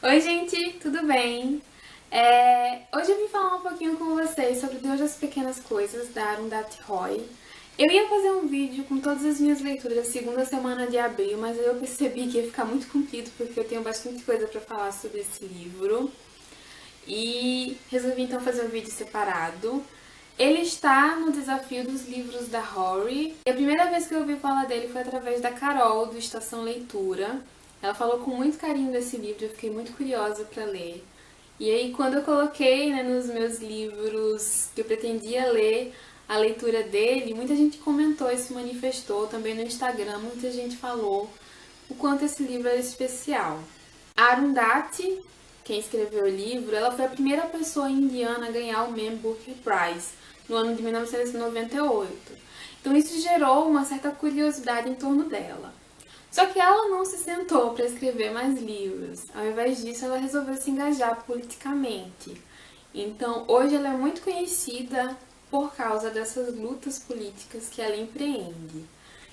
Oi, gente, tudo bem? Hoje eu vim falar um pouquinho com vocês sobre Deus das Pequenas Coisas, da Arundhati Roy. Eu ia fazer um vídeo com todas as minhas leituras da segunda semana de abril, mas aí eu percebi que ia ficar muito comprido porque eu tenho bastante coisa para falar sobre esse livro. E resolvi então fazer um vídeo separado. Ele está no desafio dos livros da Rory. E a primeira vez que eu ouvi falar dele foi através da Carol, do Estação Leitura. Ela falou com muito carinho desse livro, eu fiquei muito curiosa para ler. E aí, quando eu coloquei, nos meus livros que eu pretendia ler a leitura dele, muita gente comentou e se manifestou também no Instagram, muita gente falou o quanto esse livro era especial. A Arundhati, quem escreveu o livro, ela foi a primeira pessoa indiana a ganhar o Man Booker Prize no ano de 1998. Então isso gerou uma certa curiosidade em torno dela. Só que ela não se sentou para escrever mais livros. Ao invés disso, ela resolveu se engajar politicamente. Então, hoje ela é muito conhecida por causa dessas lutas políticas que ela empreende.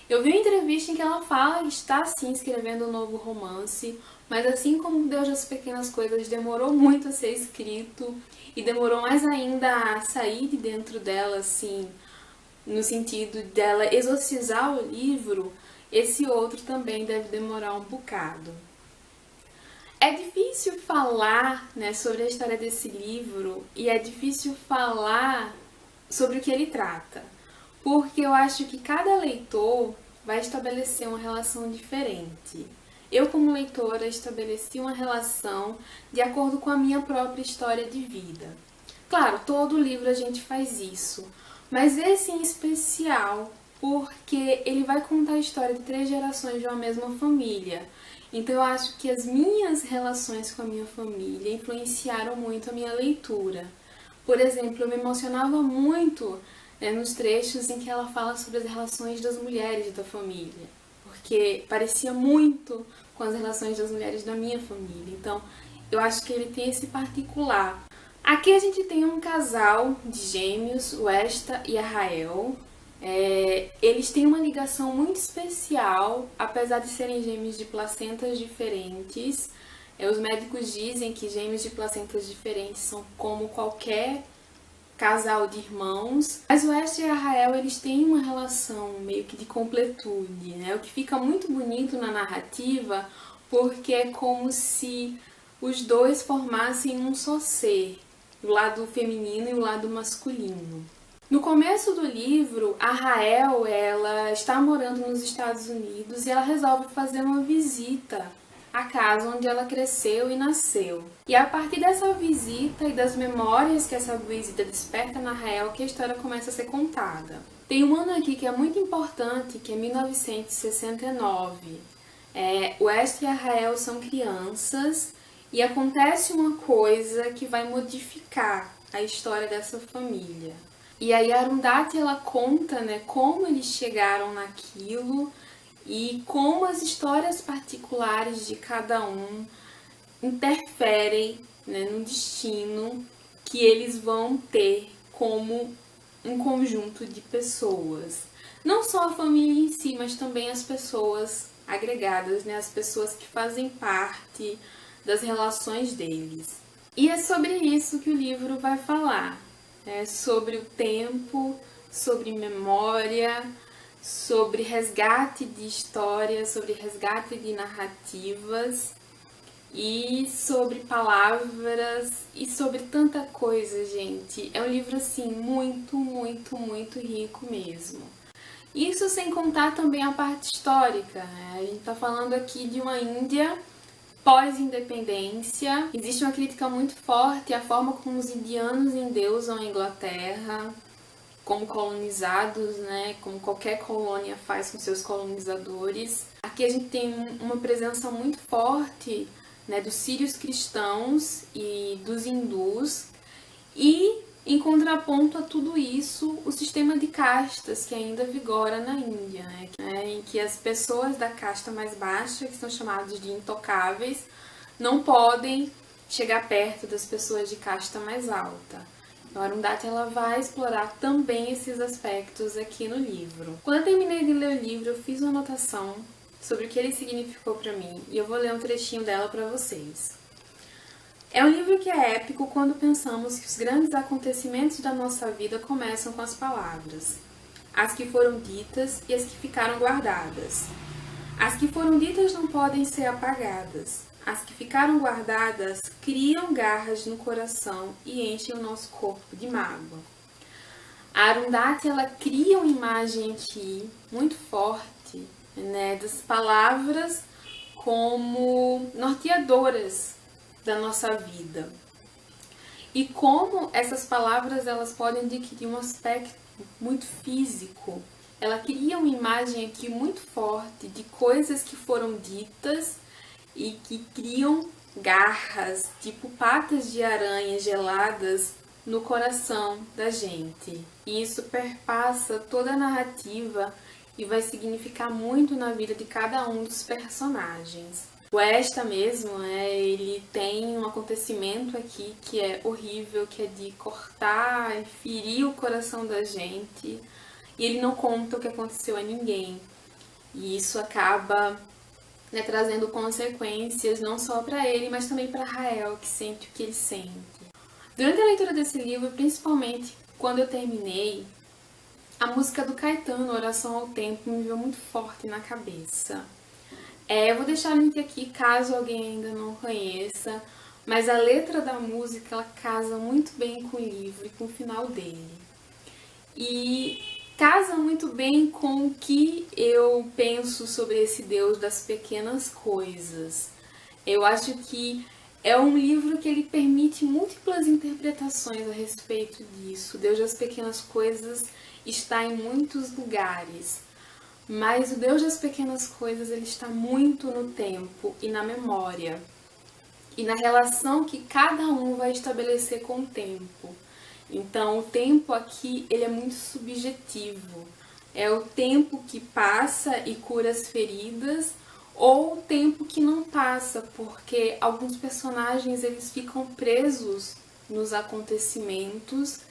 Eu vi uma entrevista em que ela fala que está sim escrevendo um novo romance, mas assim como Deus das Pequenas Coisas demorou muito a ser escrito e demorou mais ainda a sair de dentro dela, assim, no sentido dela exorcizar o livro, esse outro também deve demorar um bocado. É difícil falar, sobre a história desse livro e é difícil falar sobre o que ele trata, porque eu acho que cada leitor vai estabelecer uma relação diferente. Eu, como leitora, estabeleci uma relação de acordo com a minha própria história de vida. Claro, todo livro a gente faz isso, mas esse em especial, porque ele vai contar a história de 3 gerações de uma mesma família. Então eu acho que as minhas relações com a minha família influenciaram muito a minha leitura. Por exemplo, eu me emocionava muito nos trechos em que ela fala sobre as relações das mulheres da família, porque parecia muito com as relações das mulheres da minha família. Então, eu acho que ele tem esse particular. Aqui a gente tem um casal de gêmeos, o Esta e a Rael. Eles têm uma ligação muito especial, apesar de serem gêmeos de placentas diferentes. Os médicos dizem que gêmeos de placentas diferentes são como qualquer casal de irmãos. Mas o Esta e a Rael, eles têm uma relação meio que de completude, o que fica muito bonito na narrativa, porque é como se os dois formassem um só ser, o lado feminino e o lado masculino. No começo do livro, a Rael, ela está morando nos Estados Unidos e ela resolve fazer uma visita à casa onde ela cresceu e nasceu. E é a partir dessa visita e das memórias que essa visita desperta na Rael que a história começa a ser contada. Tem um ano aqui que é muito importante, que é 1969. O Esta e a Rael são crianças e acontece uma coisa que vai modificar a história dessa família. E aí a Arundhati, ela conta, como eles chegaram naquilo e como as histórias particulares de cada um interferem, no destino que eles vão ter como um conjunto de pessoas. Não só a família em si, mas também as pessoas agregadas, as pessoas que fazem parte das relações deles. E é sobre isso que o livro vai falar. Sobre o tempo, sobre memória, sobre resgate de histórias, sobre resgate de narrativas e sobre palavras e sobre tanta coisa, gente. É um livro assim muito, muito, muito rico mesmo. Isso sem contar também a parte histórica, A gente tá falando aqui de uma Índia pós-independência. Existe uma crítica muito forte à forma como os indianos endeusam a Inglaterra, como colonizados, como qualquer colônia faz com seus colonizadores. Aqui a gente tem uma presença muito forte, dos sírios cristãos e dos hindus. E, em contraponto a tudo isso, o sistema de castas que ainda vigora na Índia, em que as pessoas da casta mais baixa, que são chamadas de intocáveis, não podem chegar perto das pessoas de casta mais alta. Então, a Arundhati, ela vai explorar também esses aspectos aqui no livro. Quando eu terminei de ler o livro, eu fiz uma anotação sobre o que ele significou para mim e eu vou ler um trechinho dela para vocês. É um livro que é épico quando pensamos que os grandes acontecimentos da nossa vida começam com as palavras. As que foram ditas e as que ficaram guardadas. As que foram ditas não podem ser apagadas. As que ficaram guardadas criam garras no coração e enchem o nosso corpo de mágoa. A Arundhati, ela cria uma imagem aqui muito forte, né, das palavras como norteadoras da nossa vida. E como essas palavras elas podem adquirir um aspecto muito físico. Ela cria uma imagem aqui muito forte de coisas que foram ditas e que criam garras, tipo patas de aranha geladas no coração da gente. E isso perpassa toda a narrativa e vai significar muito na vida de cada um dos personagens. O Esta mesmo, ele tem um acontecimento aqui que é horrível, que é de cortar e ferir o coração da gente. E ele não conta o que aconteceu a ninguém. E isso acaba, né, trazendo consequências não só para ele, mas também para Rael, que sente o que ele sente. Durante a leitura desse livro, principalmente quando eu terminei, a música do Caetano, Oração ao Tempo, me veio muito forte na cabeça. Eu vou deixar o link aqui caso alguém ainda não conheça, mas a letra da música ela casa muito bem com o livro e com o final dele. E casa muito bem com o que eu penso sobre esse Deus das pequenas coisas. Eu acho que é um livro que ele permite múltiplas interpretações a respeito disso. O Deus das pequenas coisas está em muitos lugares. Mas o Deus das pequenas coisas ele está muito no tempo e na memória. E na relação que cada um vai estabelecer com o tempo. Então o tempo aqui ele é muito subjetivo. É o tempo que passa e cura as feridas ou o tempo que não passa, porque alguns personagens eles ficam presos nos acontecimentos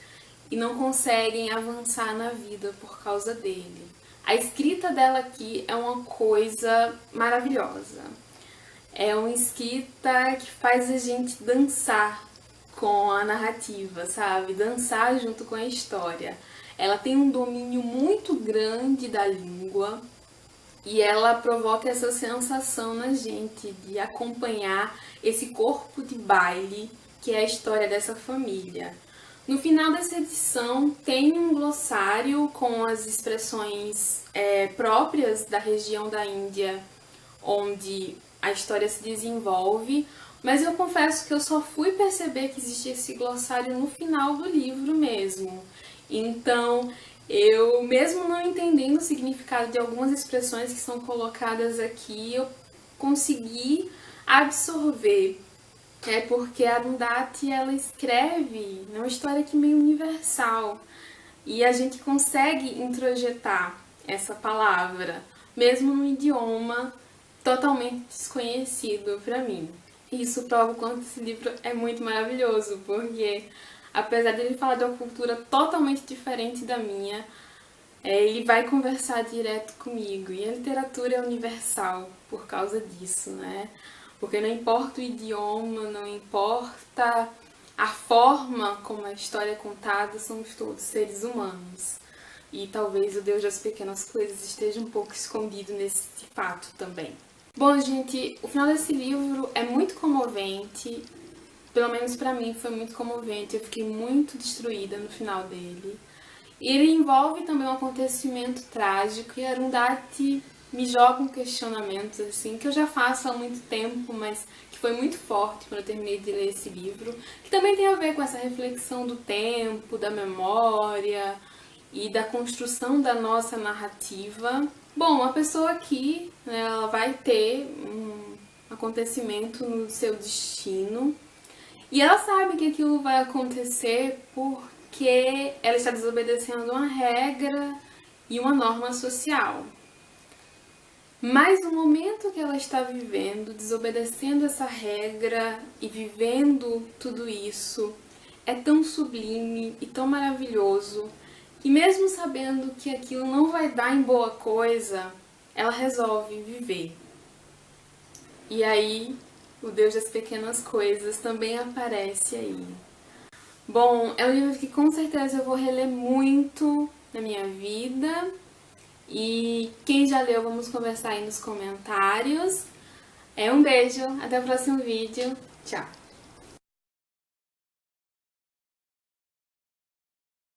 e não conseguem avançar na vida por causa dele. A escrita dela aqui é uma coisa maravilhosa. É uma escrita que faz a gente dançar com a narrativa, sabe? Dançar junto com a história. Ela tem um domínio muito grande da língua e ela provoca essa sensação na gente de acompanhar esse corpo de baile que é a história dessa família. No final dessa edição tem um glossário com as expressões próprias da região da Índia onde a história se desenvolve, mas eu confesso que eu só fui perceber que existia esse glossário no final do livro mesmo. Então, eu mesmo não entendendo o significado de algumas expressões que são colocadas aqui, eu consegui absorver. Porque a Arundhati ela escreve uma história que é meio universal e a gente consegue introjetar essa palavra, mesmo num idioma totalmente desconhecido para mim. E isso prova o quanto esse livro é muito maravilhoso, porque apesar de ele falar de uma cultura totalmente diferente da minha, ele vai conversar direto comigo. E a literatura é universal por causa disso, né? Porque não importa o idioma, não importa a forma como a história é contada, somos todos seres humanos. E talvez o Deus das pequenas coisas esteja um pouco escondido nesse fato também. Bom, gente, o final desse livro é muito comovente. Pelo menos pra mim foi muito comovente. Eu fiquei muito destruída no final dele. E ele envolve também um acontecimento trágico e a Arundhati me joga um questionamento assim, que eu já faço há muito tempo, mas que foi muito forte quando eu terminei de ler esse livro, que também tem a ver com essa reflexão do tempo, da memória e da construção da nossa narrativa. Bom, a pessoa aqui, né, ela vai ter um acontecimento no seu destino e ela sabe que aquilo vai acontecer porque ela está desobedecendo uma regra e uma norma social. Mas no momento que ela está vivendo, desobedecendo essa regra e vivendo tudo isso, é tão sublime e tão maravilhoso que mesmo sabendo que aquilo não vai dar em boa coisa, ela resolve viver. E aí O Deus das Pequenas Coisas também aparece aí. Bom, é um livro que com certeza eu vou reler muito na minha vida. E quem já leu, vamos conversar aí nos comentários. Um beijo, até o próximo vídeo. Tchau!